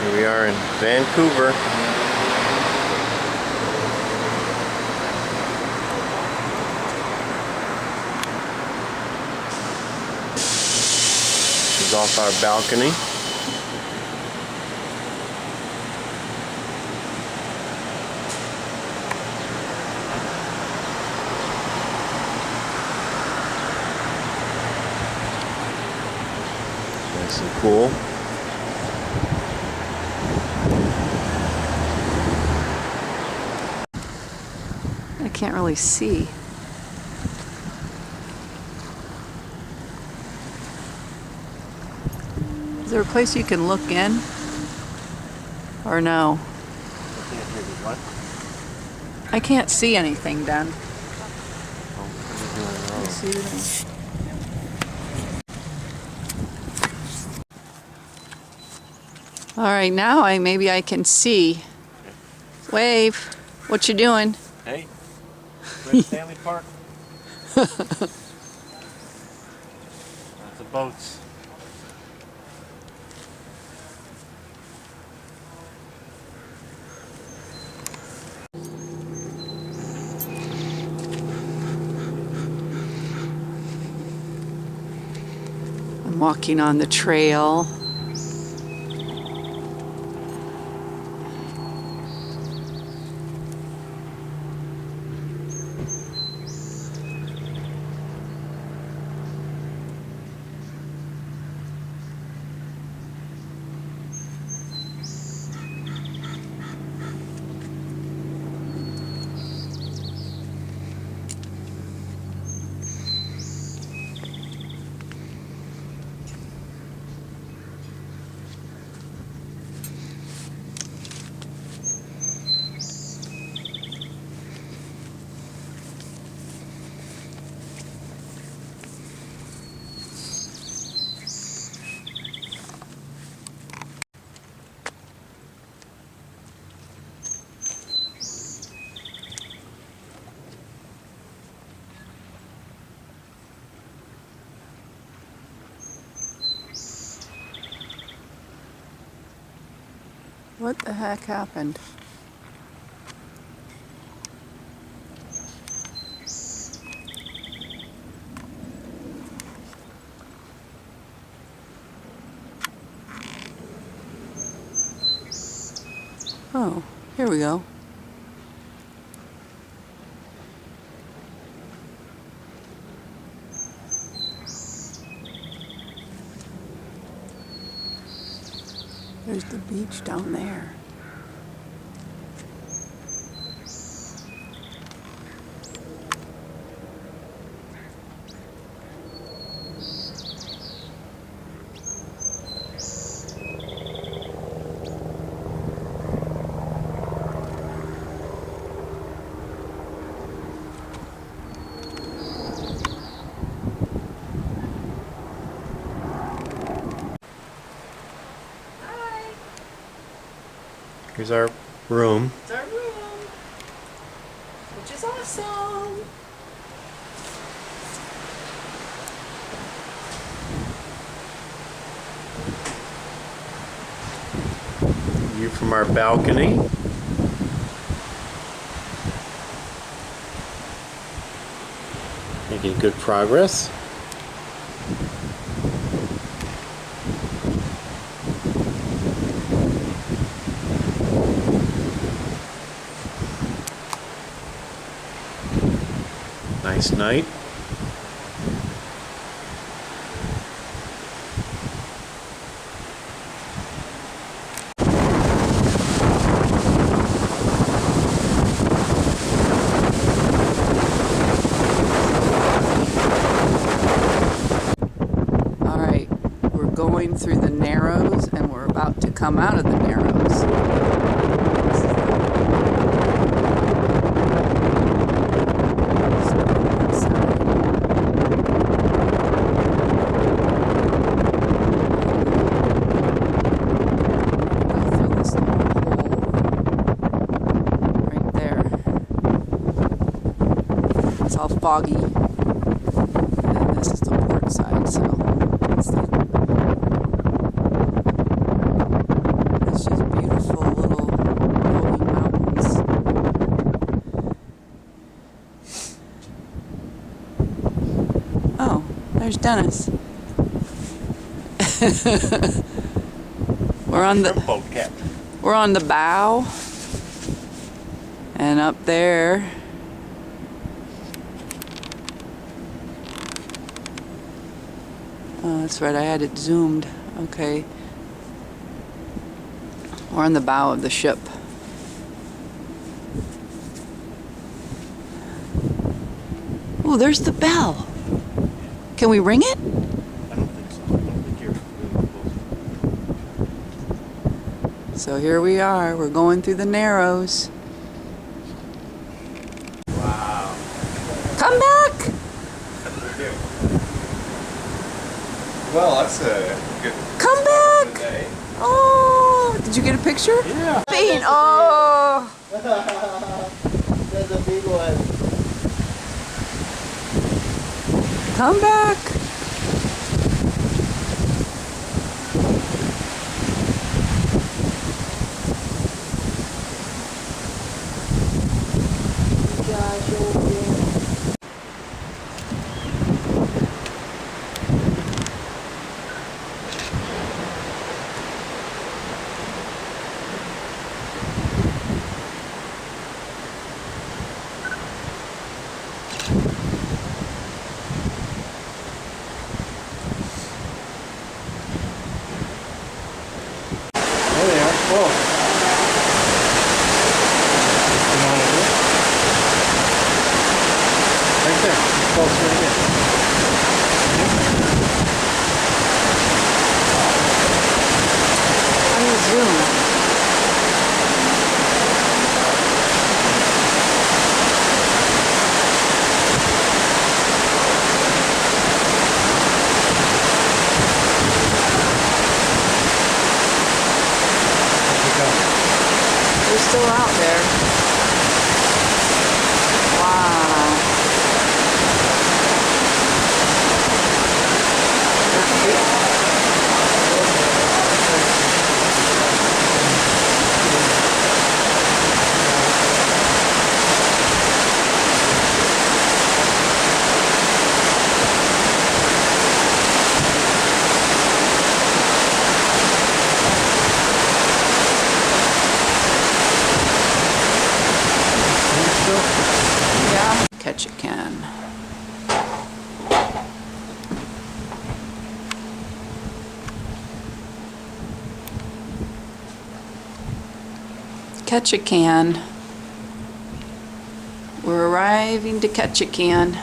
Here we are in Vancouver. This is off our balcony. Nice and cool. I can't really see. Is there a place you can look in? Or no? I can't see anything, Dan. See anything? All right, now maybe I can see. Wave. What you doing? Hey, we're at Stanley Park. That's the boats. I'm walking on the trail. What the heck happened? Oh, here we go. There's the beach down there. Here's our room. It's our room, which is awesome. View from our balcony. Making good progress. Nice night. All right, we're going through the Narrows and we're about to come out of the Narrows. It's all foggy, and this is the port side, so it's just Dennis. We're on the Boat captain. we're on the bow, and up there. Oh, that's right. I had it zoomed. Okay. We're on the bow of the ship. Oh, there's the bell. Can we ring it? I don't think so. I don't think you're really close. So here we are. We're going through the Narrows. Wow. Come back! Well, that's a good Come spot back! for the day. Oh, did you get a picture? Yeah. Feet. Oh, That's a big one. come back. There they are. Whoa. You know what to do? Right there. Close right here. How do you zoom? They're still out there. Wow. Yeah. Catch it can. Catch a can. We're arriving to catch a can.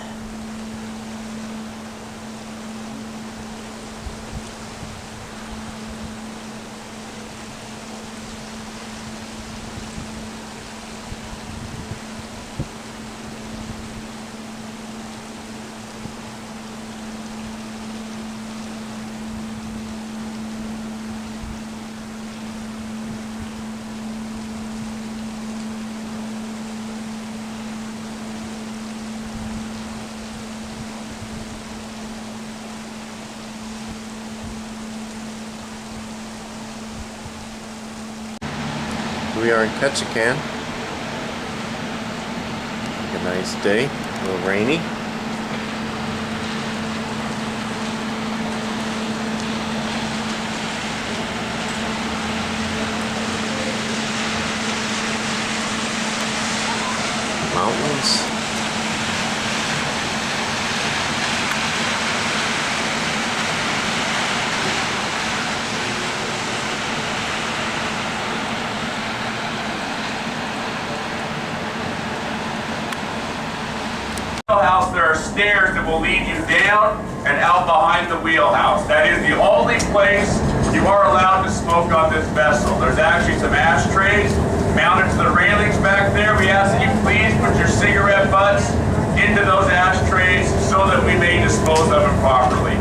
We are in Ketchikan. A nice day, a little rainy. Mountains. Wheelhouse, there are stairs that will lead you down and out behind the wheelhouse. That is the only place you are allowed to smoke on this vessel. There's actually some ashtrays mounted to the railings back there. We ask that you please put your cigarette butts into those ashtrays so that we may dispose of them properly.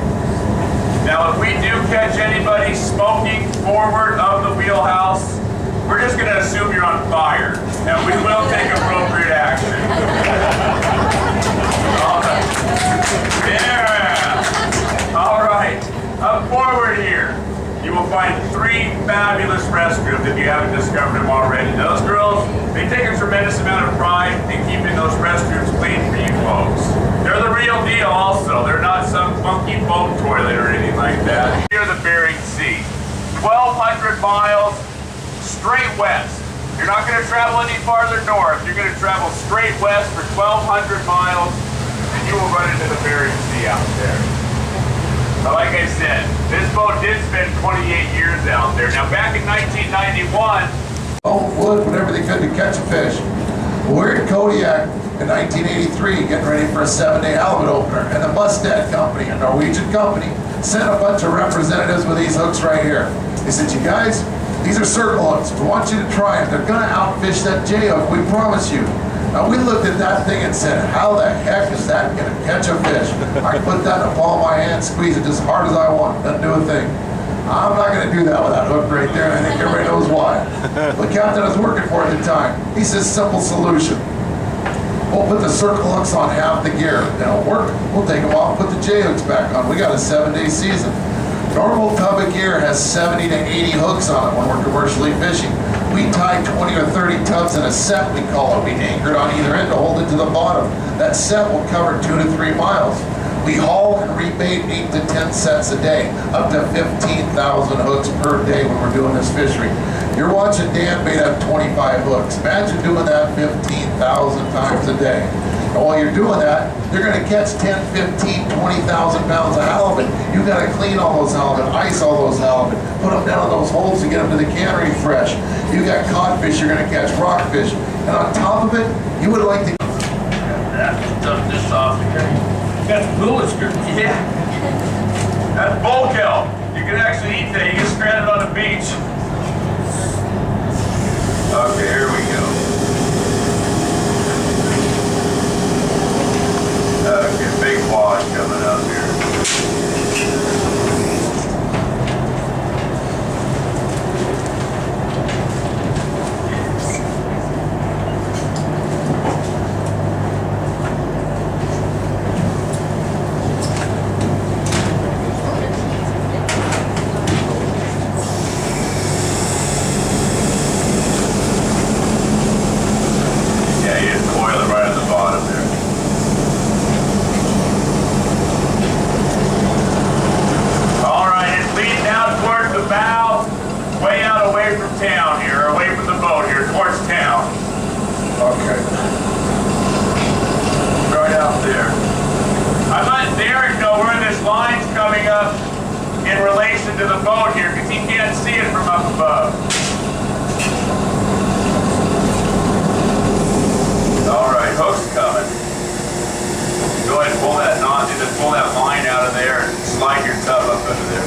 Now, if we do catch anybody smoking forward of the wheelhouse, we're just going to assume you're on fire, and we will take appropriate action. Yeah! All right, up forward here, you will find 3 fabulous restrooms if you haven't discovered them already. Those girls, they take a tremendous amount of pride in keeping those restrooms clean for you folks. They're the real deal also. They're not some funky boat toilet or anything like that. Near the Bering Sea. 1,200 miles straight west. You're not going to travel any farther north. You're going to travel straight west for 1,200 miles and you will run into the Bering Sea out there. But like I said, this boat did spend 28 years out there. Now back in 1991, wood, whatever they could to catch a fish. We're in Kodiak in 1983 getting ready for a 7-day halibut opener, and the Mustad Company, a Norwegian company, sent a bunch of representatives with these hooks right here. They said, you guys, these are circle hooks. We want you to try them. They're gonna outfish that J hook, we promise you. Now we looked at that thing and said, how the heck is that gonna catch a fish? I can put that in the palm of my hand, squeeze it as hard as I want, doesn't do a thing. I'm not going to do that with that hook right there, and I think everybody knows why. The captain I was working for at the time, he says, simple solution. We'll put the circle hooks on half the gear. That'll work. We'll take them off, put the J hooks back on. We got a 7-day season. Normal tub of gear has 70 to 80 hooks on it when we're commercially fishing. We tie 20 or 30 tubs in a set, we call it. We anchor it on either end to hold it to the bottom. That set will cover 2 to 3 miles. We haul and rebait 8 to 10 sets a day, up to 15,000 hooks per day when we're doing this fishery. You're watching Dan bait up 25 hooks. Imagine doing that 15,000 times a day. And while you're doing that, you're going to catch 10, 15, 20,000 pounds of halibut. You've got to clean all those halibut, ice all those halibut, put them down in those holes to get them to the cannery fresh. You got codfish, you're going to catch rockfish. And on top of it, you would like to... Dump this off here. Got the bullets here. Yeah. That's bull kill. You can actually eat that. You get stranded on the beach. Okay, here we go. Okay, big wash coming up here. To the boat here because he can't see it from up above. All right, hook's coming. Go ahead and pull that knot, just pull that line out of there and slide your tub up under there.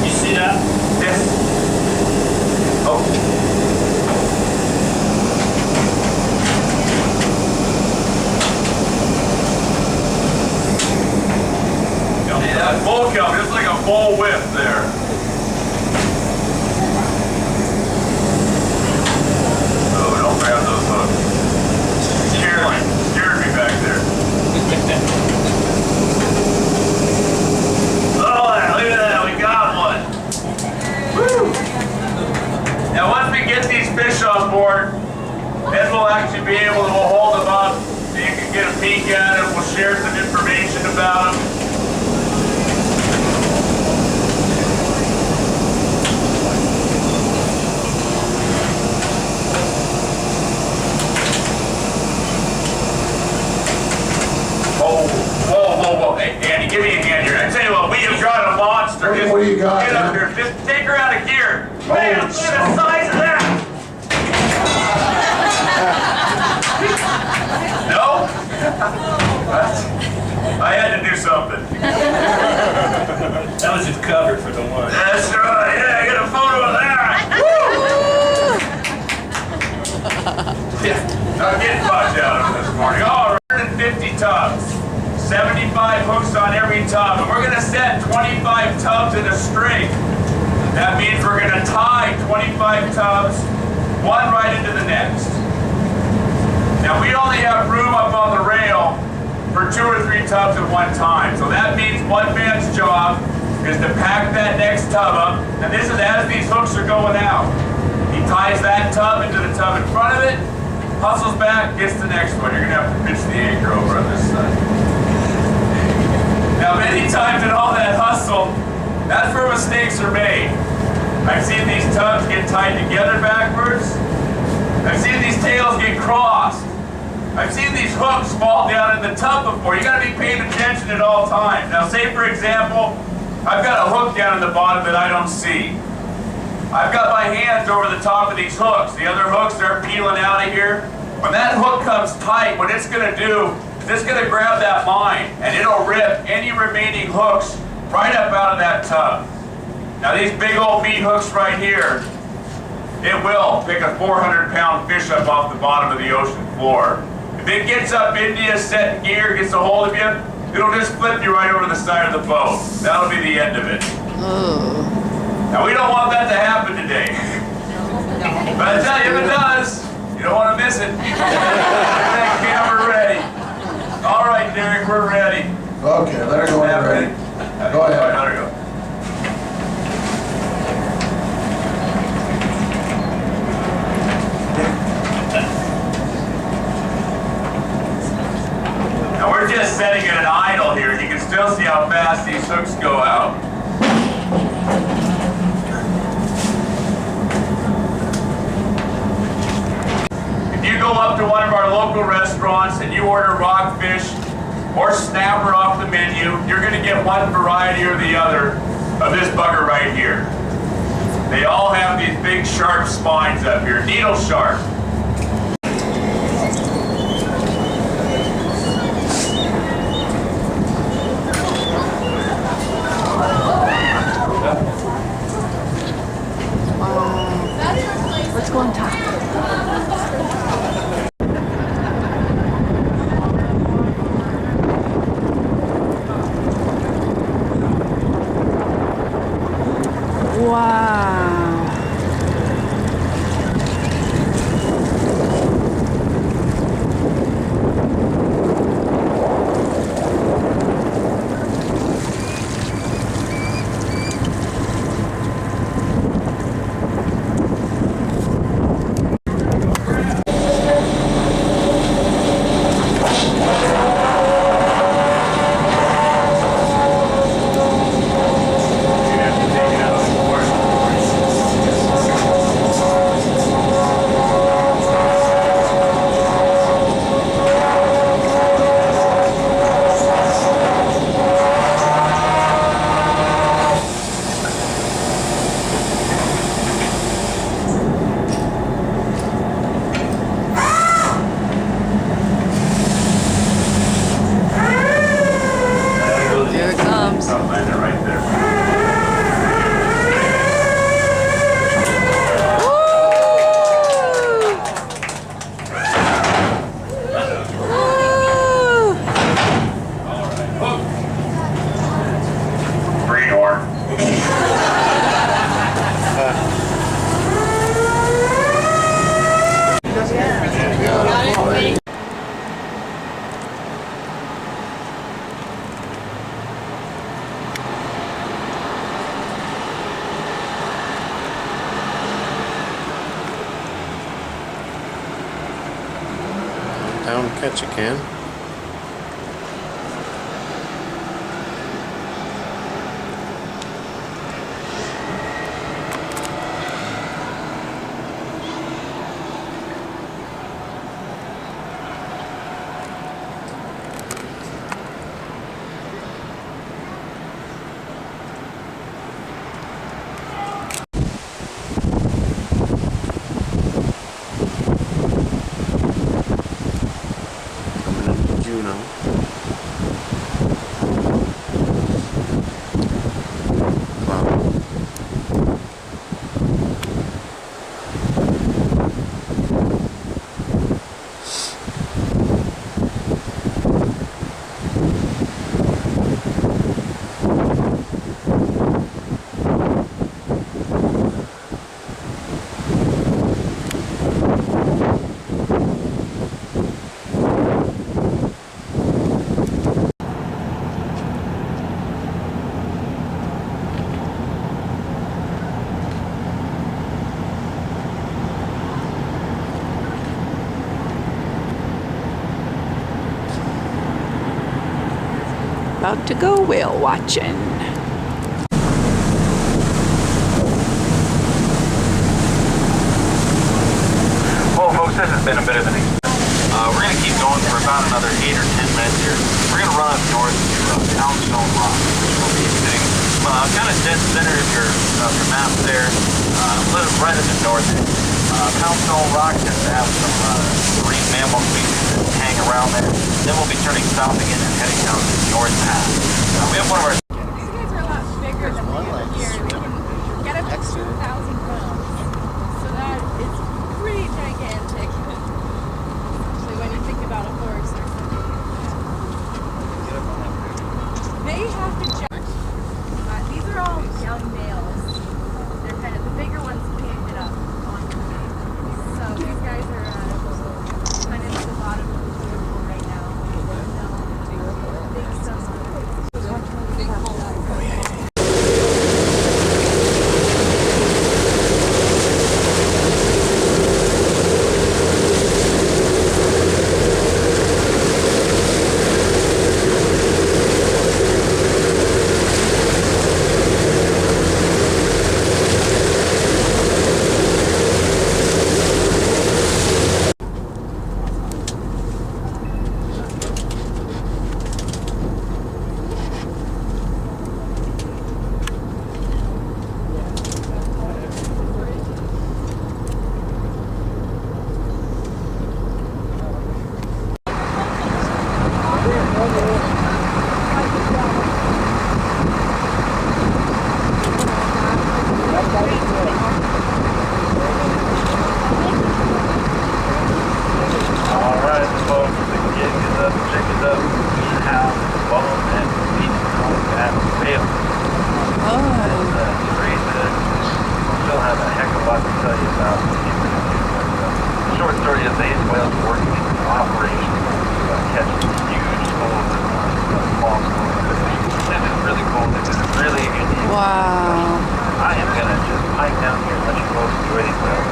You see that? Yes. Oh. That bull kill, just like a bull whip there. Oh, don't grab those hooks. Scared me back there. Oh, look at that, we got one. Woo! Now once we get these fish on board, then we'll actually be able to hold them up so you can get a peek at them. We'll share some information about them. Hey, Andy, give me a hand here. I tell you what, we have got a monster. Just what do you got? Get up here. Just take her out of gear. Man, look at the size of that. No? I had to do something. That was just cover for the one. That's right. Yeah, I got a photo of that. Yeah. Not getting much out of it this morning. Oh, 150 tubs. 75 hooks on every tub, and we're going to set 25 tubs in a string. That means we're going to tie 25 tubs, one right into the next. Now we only have room up on the rail for 2 or 3 tubs at one time, so that means one man's job is to pack that next tub up, and this is as these hooks are going out. He ties that tub into the tub in front of it, hustles back, gets the next one. You're gonna have to pitch the anchor over on this side. Now, many times in all that hustle, that's where mistakes are made. I've seen these tubs get tied together backwards. I've seen these tails get crossed. I've seen these hooks fall down in the tub before. You gotta be paying attention at all times. Now, say for example, I've got a hook down in the bottom that I don't see. I've got my hands over the top of these hooks. The other hooks, they're peeling out of here. When that hook comes tight, what it's gonna do is it's gonna grab that line and it'll rip any remaining hooks right up out of that tub. Now these big old meat hooks right here, it will pick a 400-pound fish up off the bottom of the ocean floor. If it gets up into you, set in gear, gets a hold of you, it'll just flip you right over the side of the boat. That'll be the end of it. Oh. Now we don't want that to happen today. But I tell you, if it does, you don't want to miss it. Get that camera ready. All right, Derek, we're ready. Okay, let her go when you're ready. Go ahead. Let her go. Now we're just setting it at idle here. You can still see how fast these hooks go out. If you go up to one of our local restaurants and you order rockfish or snapper off the menu, you're going to get one variety or the other of this bugger right here. They all have these big sharp spines up here, needle sharp. Let's go on top. Wow. Here it comes. I'll land it right there. Greenhorn. Down Ketchikan. Coming about to go whale watching. Well, folks, this has been a bit of an experience. We're going to keep going for about another 8 or 10 minutes here. We're going to run up north to Poundstone Rock, which will be sitting kind of dead center of your map there, right at the north end. Poundstone Rock tends to have some marine mammal species that hang around there. Then we'll be turning south again and heading down to North Pass. We have one of our... These guys are a lot bigger than we have here. They can get up to 2,000 pounds. So that is pretty gigantic. Especially when you think about a horse or something. They have to jump. These are all young males. They're kind of the bigger ones can't get up on the feet. So these guys are kind of at the bottom of the pool right now. Big summer. Alright, folks, the gig is up, check it up, house, bone, and meat on that whale. Great, still have a heck of a lot to tell you about. The short story is these whales are working in operation to catch huge schools of small schools. This is really cool. This is really unique. Wow. I am going to just hike down here and let you folks enjoy these whales.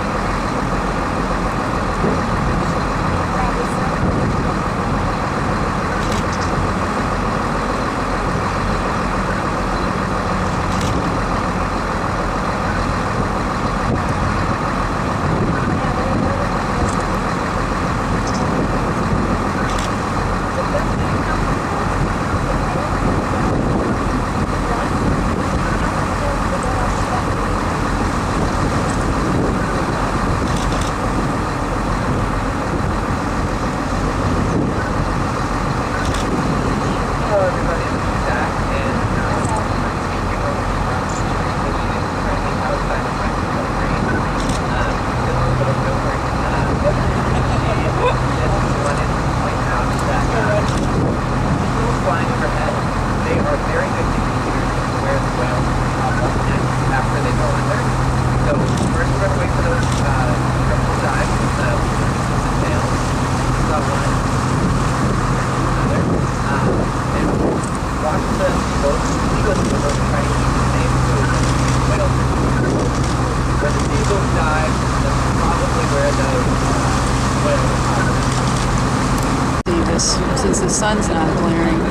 See this since the sun's not glaring. I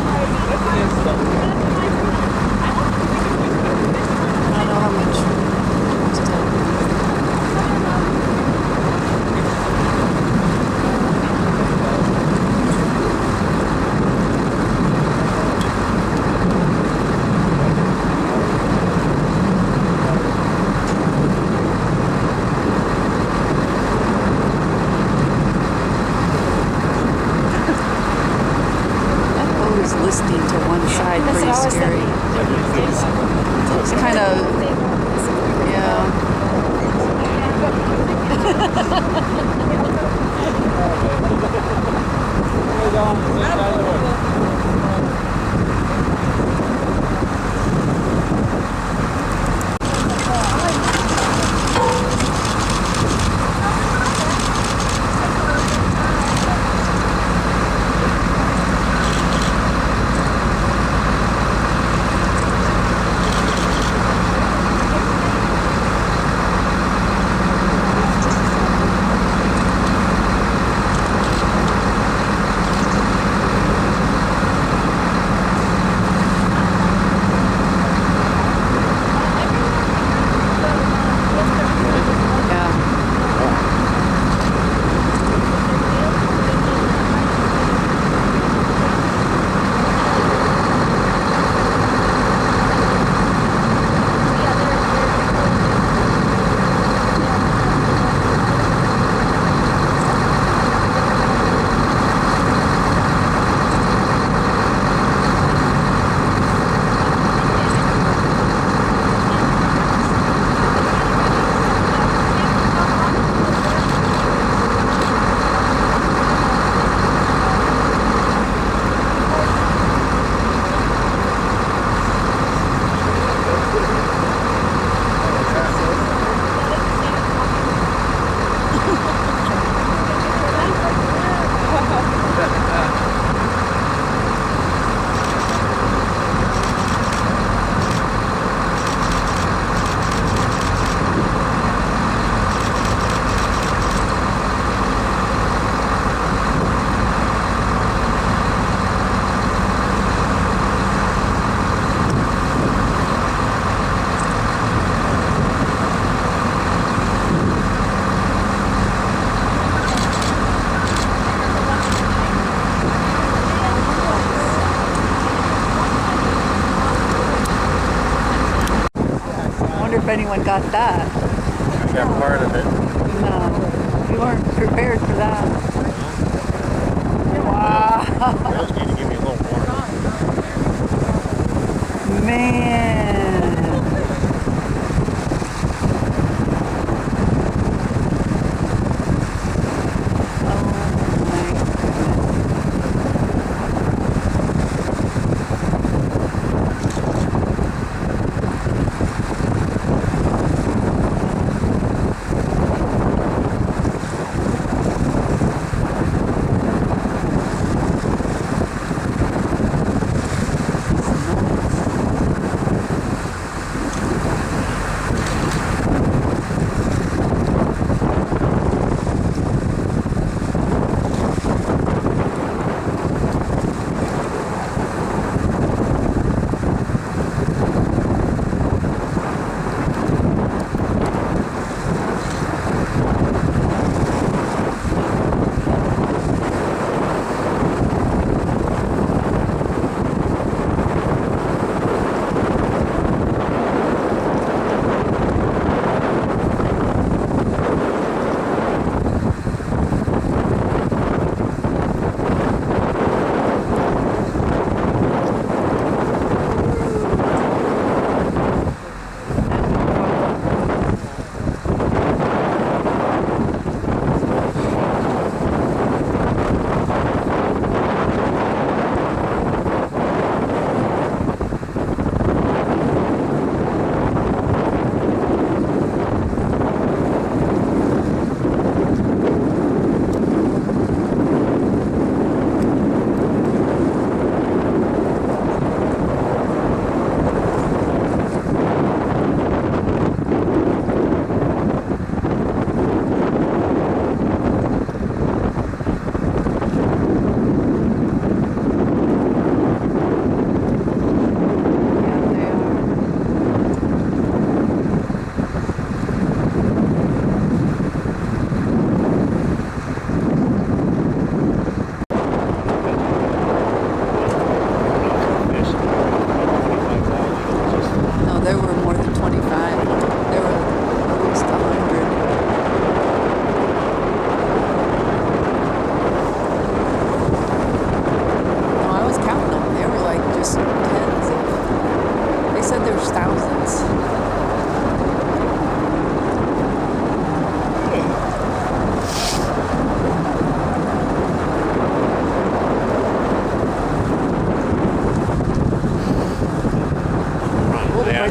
don't know how much. if anyone got that. I got part of it. No, you weren't prepared for that. Wow, You guys need to give me a little more. man. Oh my goodness.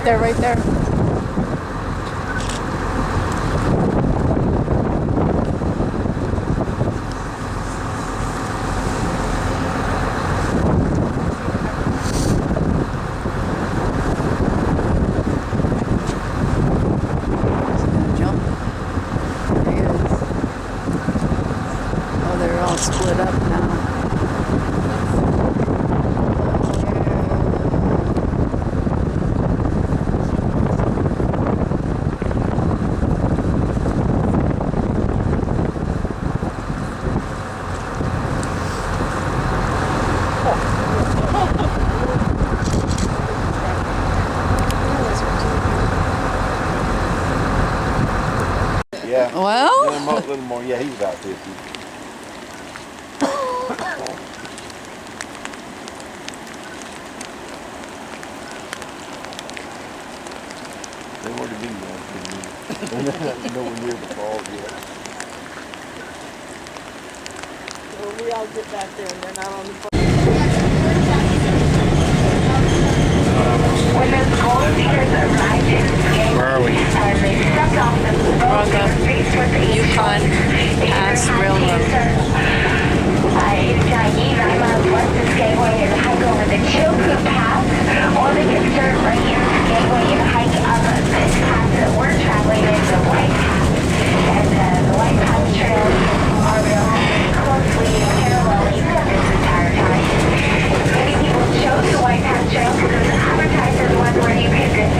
Right there. Jump. There he is. Oh, they're all split up now. Yeah. Well, A little more. Yeah, he's about 50. They already been there. Nowhere near the falls yet. Well, we all get back there and they're not on the boat. When those gold beaters arrived in Skagway, Where are we? they stepped off the boat on the faced with the Yukon Pass Railroad. I'm on west of Skagway and hike over the Chilkoot Pass, or they can start right here in Skagway and hike up this path that we're traveling in, the White Pass. And the White Pass trails are really closely paralleling this entire time. Many people chose the White Pass trail because it was advertised as one where you could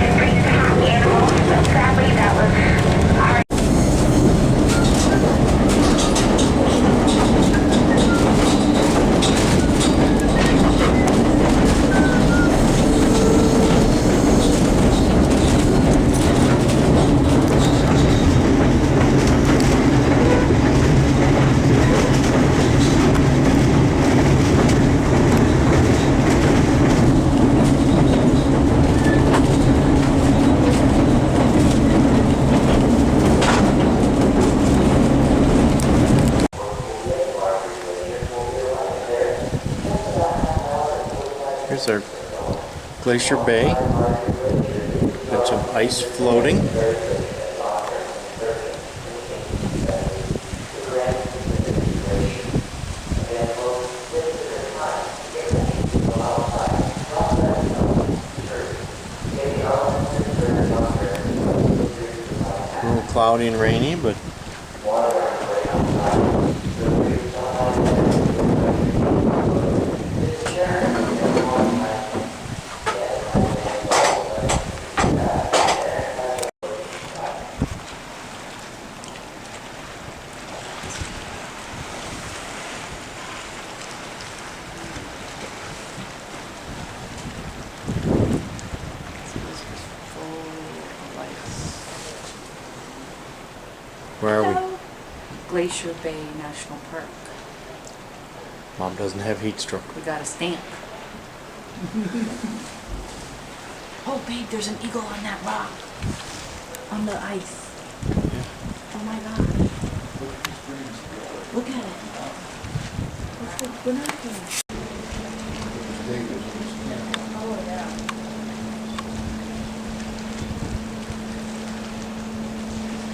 There's our Glacier Bay. Bunch of ice floating. A little cloudy and rainy, but where are we? Glacier Bay National Park. Mom doesn't have heat stroke. We got a stamp. Oh, babe, there's an eagle on that rock. On the ice. Yeah. Oh my God. Look at it. Let's go binoculars. Oh, yeah.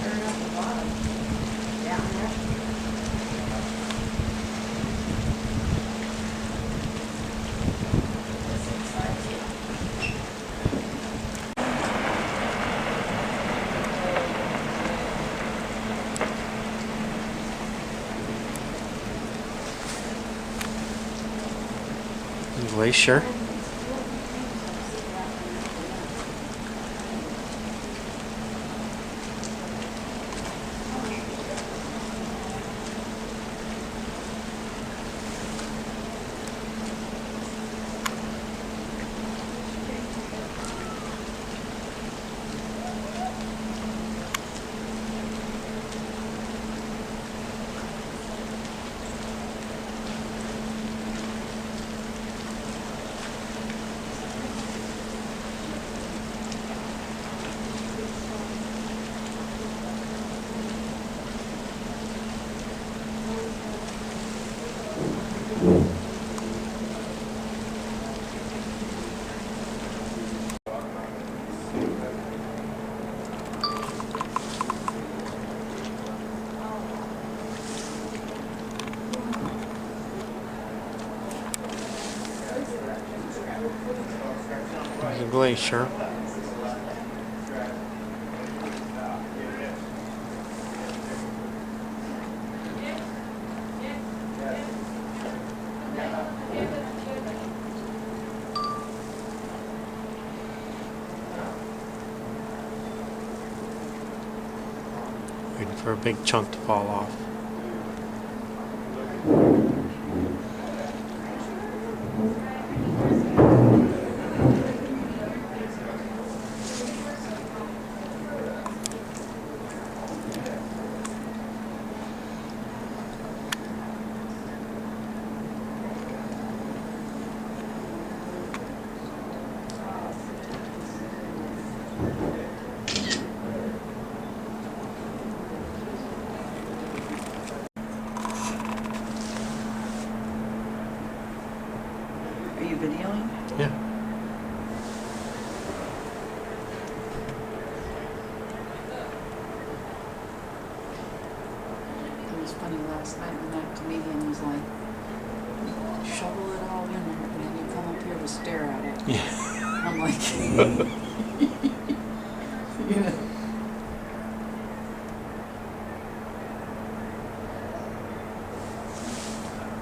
Turn up the bottom. Down there. This inside too. Glacier. There's a glacier. Waiting for a big chunk to fall off. Are you videoing? Yeah. It was funny last night when that comedian was like, shovel it all in and then you come up here to stare at it. Yeah. I'm like, you know.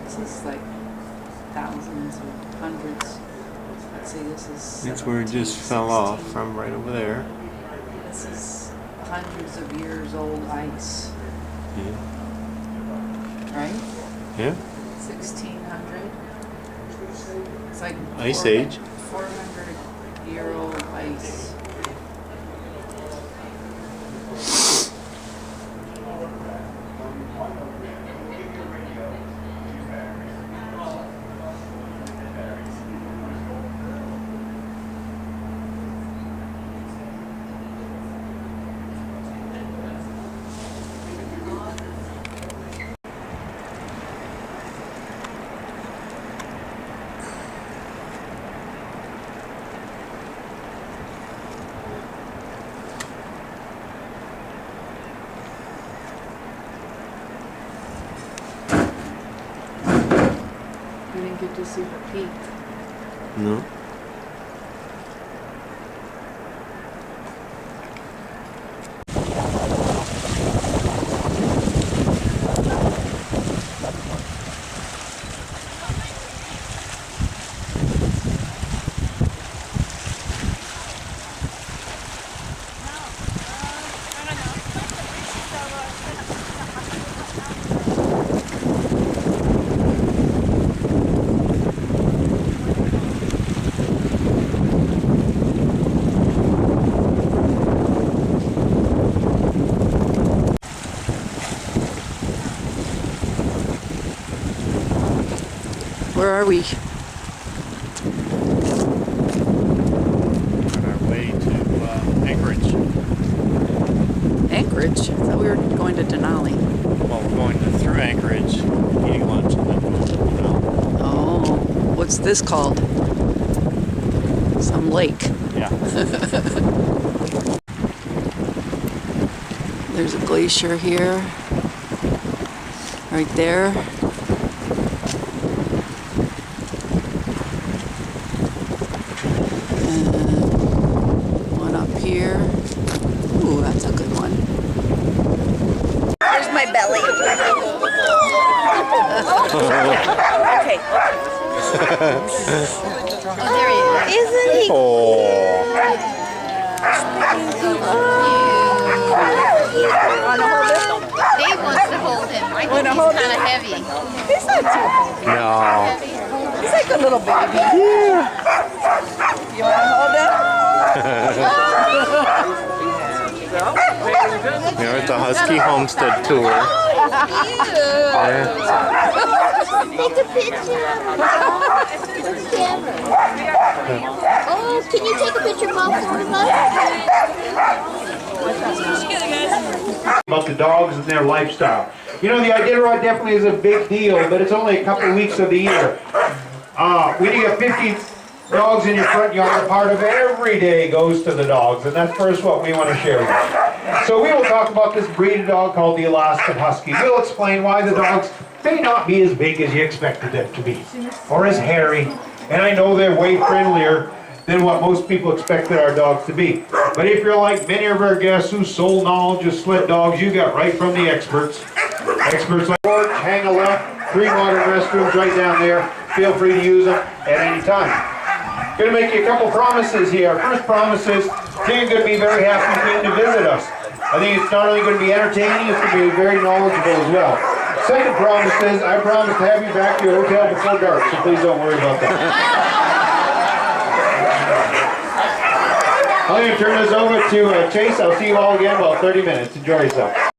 This is like thousands or hundreds. Let's see, this is. That's where it just 17, fell off 16. from right over there. This is hundreds of years old ice, Yeah. right? Yeah. 1600. It's like Ice Age. 400-year-old ice. get to see her peak. No. Where are we? On our way to Anchorage. Anchorage? I thought we were going to Denali. Well, we're going through Anchorage, eating lunch, and then going to Denali. Oh, what's this called? Some lake. Yeah. There's a glacier here. Right there. One up here. Ooh, that's a good one. There's my belly. Okay. Oh, there he is. Isn't he? Oh. Want to hold this? Dave wants to hold him. I think Wanna he's hold kind of him? heavy. He's not too heavy. No. He's like a little baby. Yeah. You want to hold him? We're at the Husky Homestead tour. Yeah. Take a picture. Camera. Oh, can you take a picture, Mom, for us? About the dogs and their lifestyle. You know, the Iditarod definitely is a big deal, but it's only a couple of weeks of the year. When you get 50 dogs in your front yard, a part of every day goes to the dogs, and that's first what we want to share with you. So we will talk about this breed of dog called the Alaskan Husky. We'll explain why the dogs may not be as big as you expected them to be, or as hairy, and I know they're way friendlier than what most people expected our dogs to be. But if you're like many of our guests whose sole knowledge is sled dogs, you got right from the experts. Experts like porch, hang a left, 3 modern restrooms right down there. Feel free to use them at any time. Gonna make you a couple promises here. First promise is, Tim's gonna be very happy you came to visit us. I think it's not only gonna be entertaining, it's gonna be very knowledgeable as well. Second promise is, I promise to have you back to your hotel before dark, so please don't worry about that. I'm going to turn this over to Chase. I'll see you all again in about 30 minutes. Enjoy yourself. Here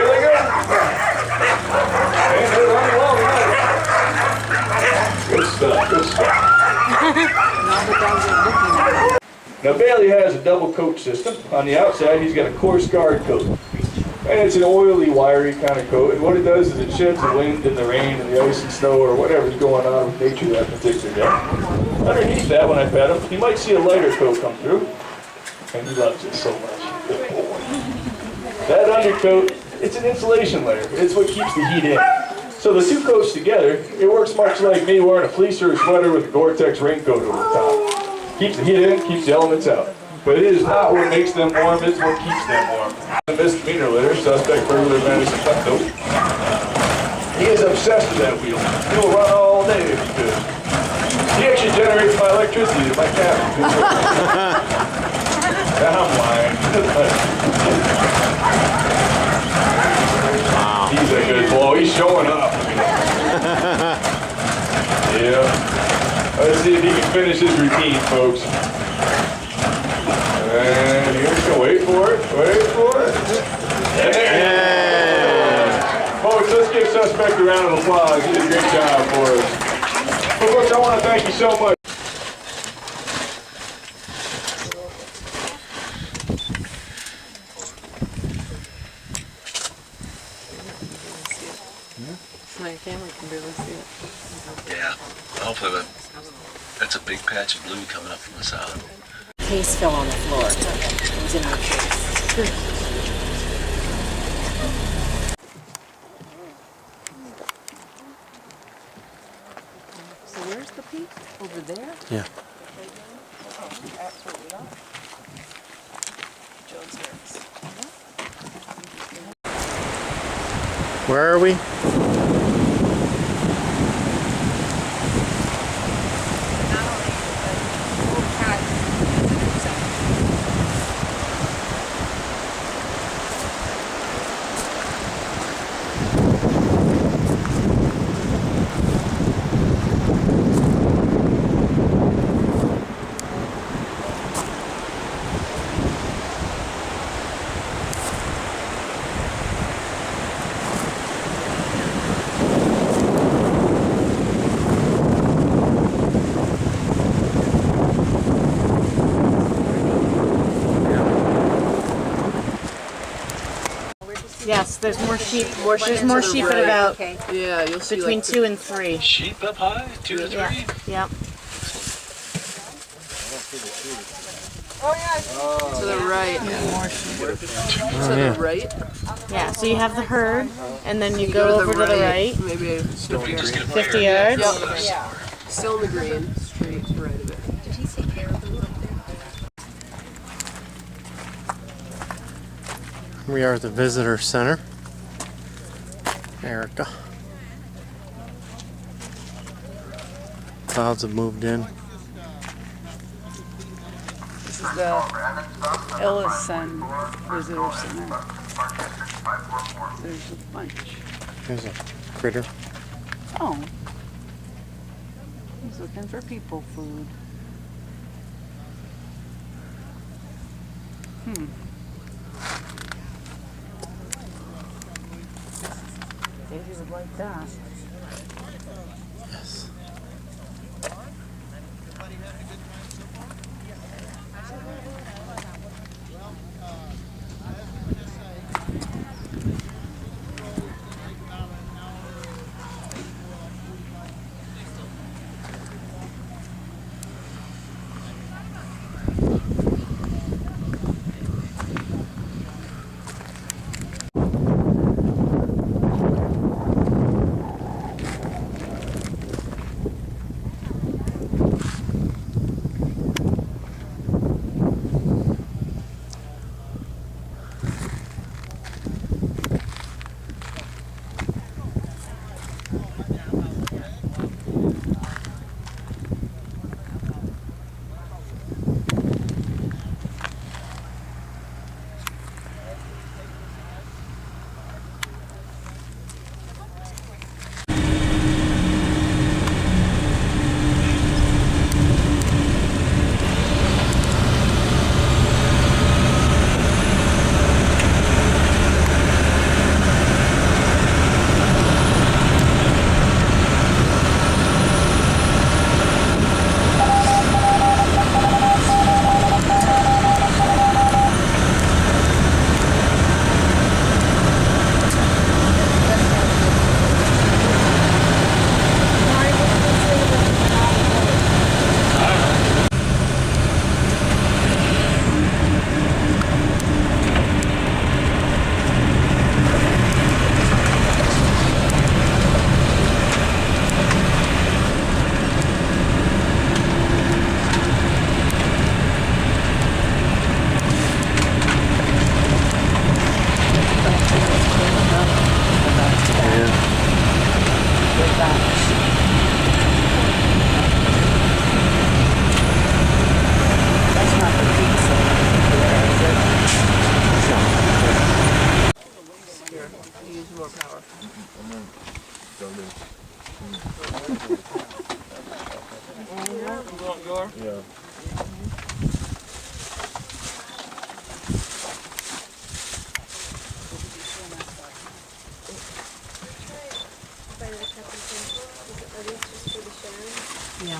they go. Hey, they're running well tonight. Good stuff, good stuff. Now Bailey has a double coat system. On the outside, he's got a coarse guard coat. And it's an oily, wiry kind of coat. And what it does is it sheds the wind and the rain and the ice and snow or whatever's going on with nature that particular day. Underneath that, when I pet him, you might see a lighter coat come through. And he loves it so much. That undercoat, it's an insulation layer. It's what keeps the heat in. So the two coats together, it works much like me wearing a fleece or a sweater with a Gore-Tex raincoat over the top. Keeps the heat in, keeps the elements out. But it is not what makes them warm, it's what keeps them warm. The misdemeanor litter, suspect burglar venison note. He is obsessed with that wheel. He'll run all day if he could. He actually generates my electricity in my cabin. I'm lying. He's a good boy. He's showing up. Yeah. Let's see if he can finish his routine, folks. And here we go. Wait for it. Wait for it. And there it is. Folks, let's give Suspect a round of applause. He did a great job for us. But folks, I want to thank you so much. My camera can barely see it. Yeah, hopefully that's a big patch of blue coming up from the south. Case fell on the floor. It was in our case. Where are we? Yes, there's more sheep. There's more sheep at about Yeah, you'll see between like 2 and 3. Sheep up high? 2 to 3? Yeah. Yep. to the right. To the right. Yeah, so you have the herd, and then you go over to the right. Maybe 50 yards. Yeah. Still in the green, straight to the right of it. Did he say caribou up there? We are at the visitor center. Erica. Clouds have moved in. This is the Ellison Visitor Center. There's a bunch. There's a critter. Oh. He's looking for people food. Davey would like that. Yes. Use more power. Yeah. Yeah.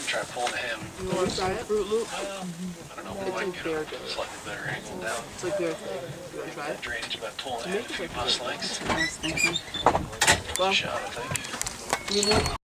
Try pulling him. You want to try it? Fruit Loop? I don't know, It's we might like get their him slightly better angle down. It's like their thing. You want to try it? Drainage by pulling him a few bus lengths. I was thinking. Well, shot, I think. You know,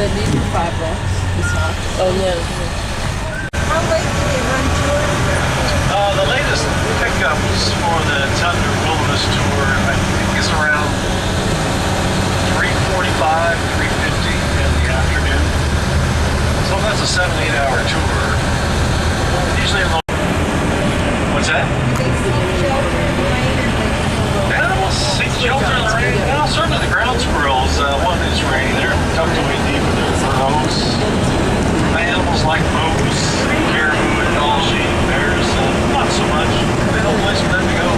then these are $5. Oh, no. How late do they run tours? The latest pickups for the Tundra Wilderness Tour, I think, is around 3:45, 3:50 in the afternoon. So that's a 7-8 hour tour. Usually in the... What's that? Animals seek shelter in the rain. Well, certainly the ground squirrels, one is rainy. They're tucked away deep in their burrows. Animals like moose, caribou, and all sheep, bears, not so much. They don't place for them to go.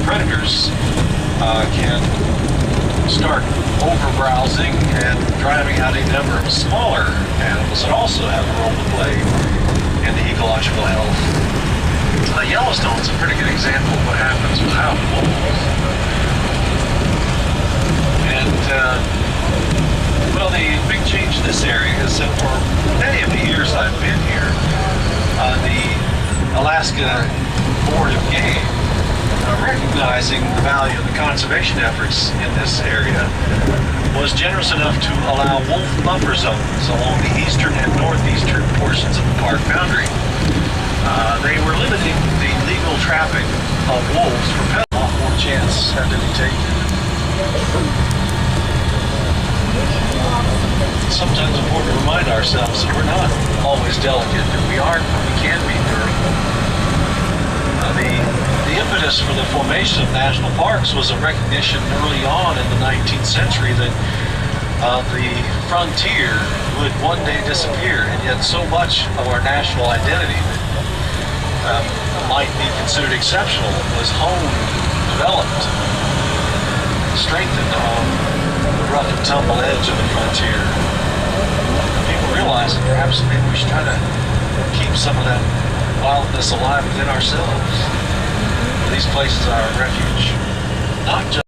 Predators can start over-browsing and driving out a number of smaller animals that also have a role to play in the ecological health. Yellowstone's a pretty good example of what happens with hound wolves. And, well, the big change in this area is that for many of the years I've been here, the Alaska Board of Game, recognizing the value of the conservation efforts in this area, was generous enough to allow wolf buffer zones along the eastern and northeastern portions of the park boundary. They were limiting the legal trapping of wolves for pet. A lot more chance had to be taken. Sometimes it's important to remind ourselves that we're not always delicate, that we aren't, but we can be thorough. The impetus for the formation of national parks was a recognition early on in the 19th century that the frontier would one day disappear, and yet so much of our national identity that might be considered exceptional was honed, developed, strengthened on the rough and tumble edge of the frontier. People realize that perhaps maybe we should try to keep some of that wildness alive within ourselves. These places are a refuge, not just...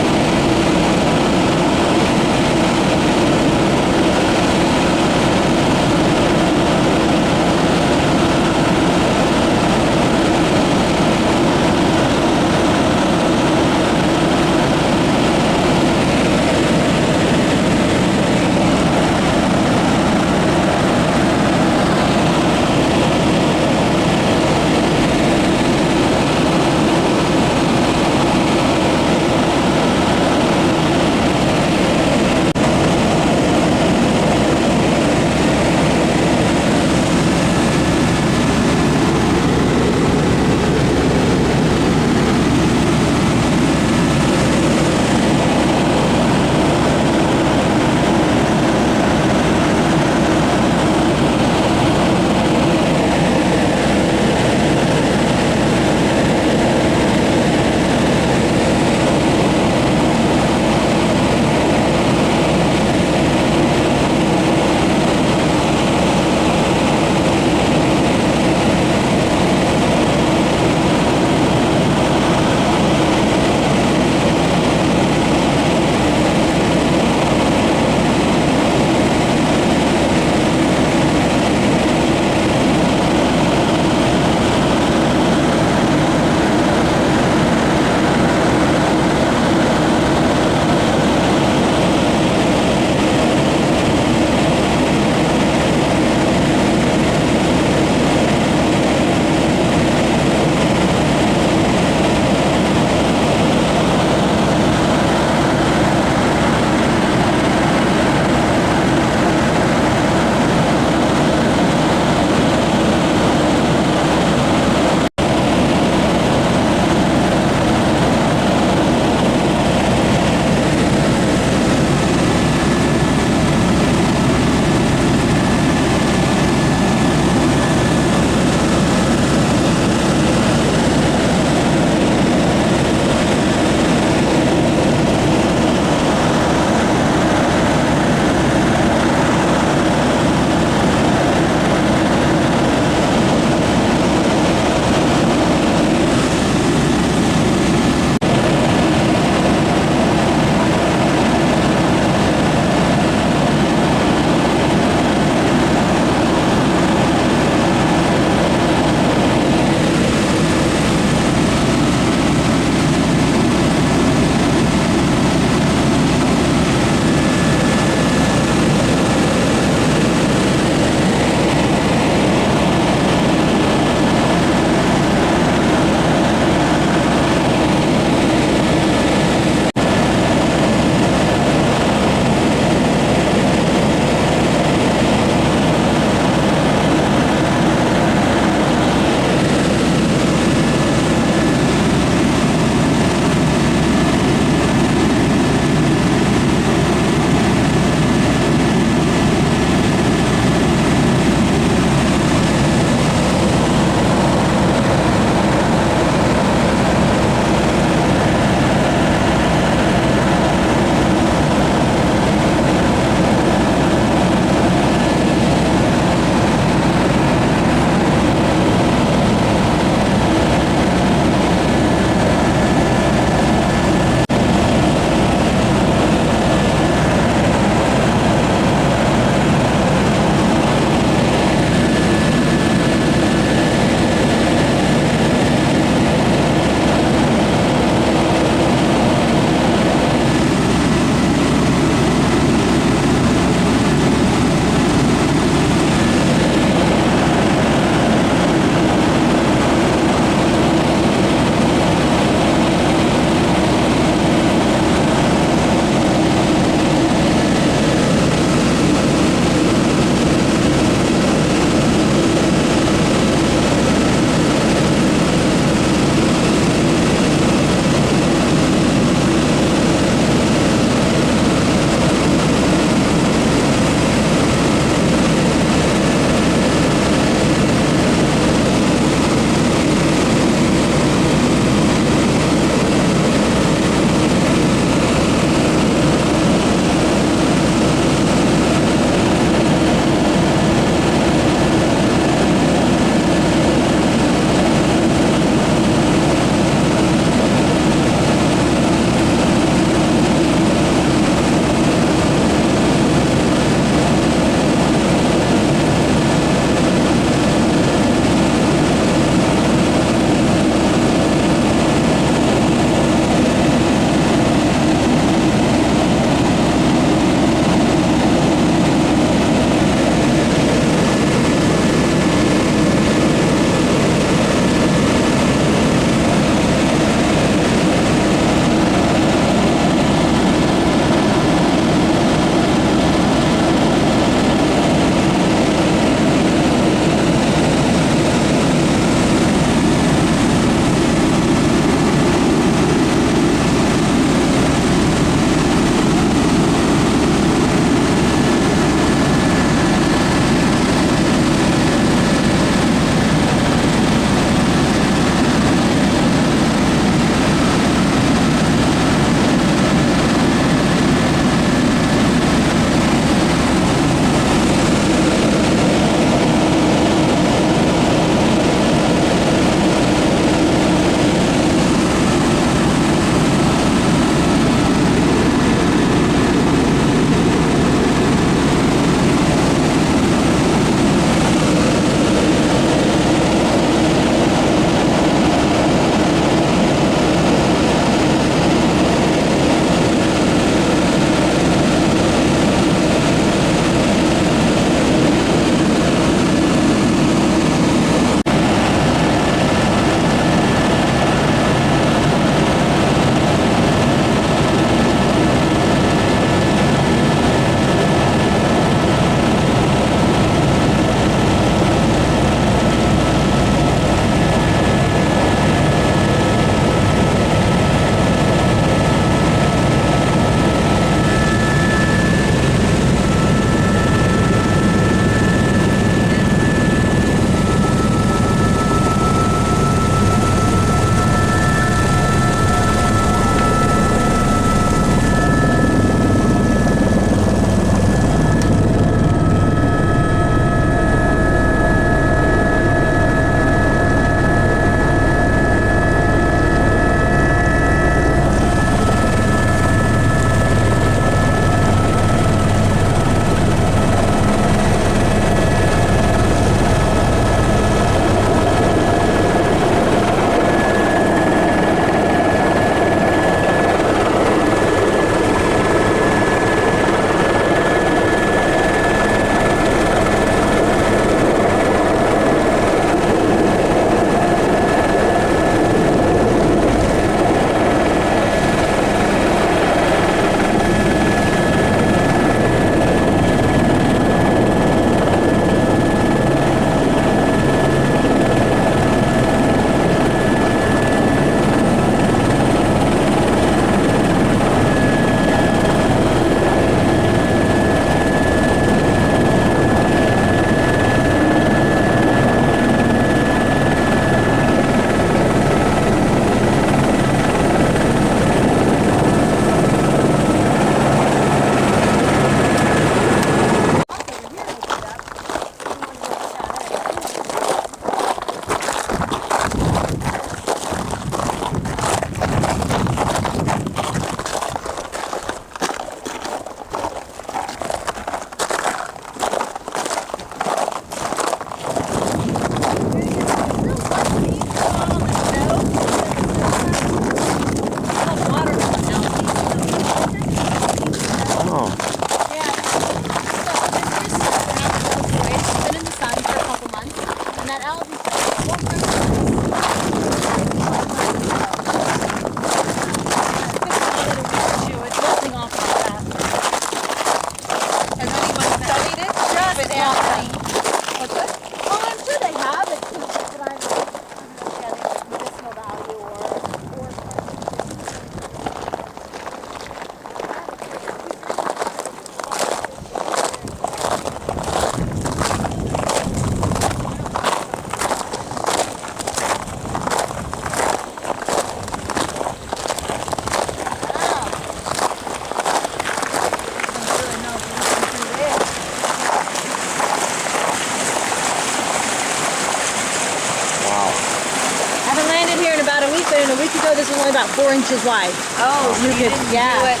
about 4 inches wide. Oh, so you didn't yeah. do it,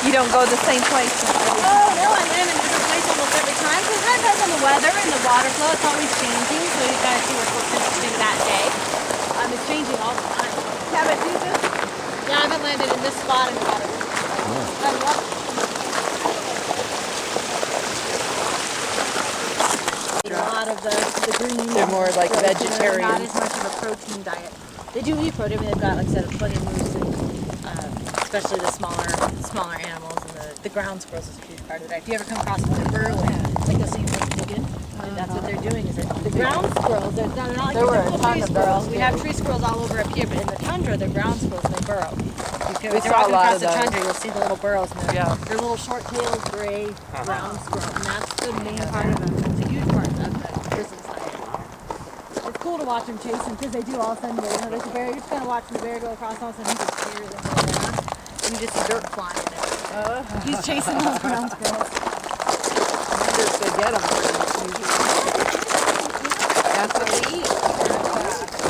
you don't go the same place? Oh, no, I land in a different place almost every time. So it kind of depends on the weather and the water flow. It's always changing, so you gotta see what's interesting that day. It's changing all the time. Yeah, but you just... Yeah, I haven't landed in this spot in about a week. I love it. A lot of the green. They're more like Not vegetarian. as much of a protein diet. They do eat protein. They've got, like I said, plenty of moose, and, especially the smaller animals, and the ground squirrels is a huge part of it. If you ever come across one burrowing, it's like you'll see them digging. And that's what they're doing. Is the ground squirrels? They're not like There were a typical ton tree of squirrels. those, We have tree squirrels all over up here, but in the tundra, they're ground squirrels. And they burrow. If you're saw a walking lot across of the those. tundra, you'll see the little burrows. And Yeah. they're little short-tailed gray ground squirrels, and that's the main part of them. It's a huge part of the business side. It's cool to watch them chase them because they do all of a sudden, there's a bear, you're just kind of watching the bear go across, all of a sudden he just clears and goes down. And you just see dirt flying in there. He's chasing those ground squirrels. Just to get them. That's what they eat.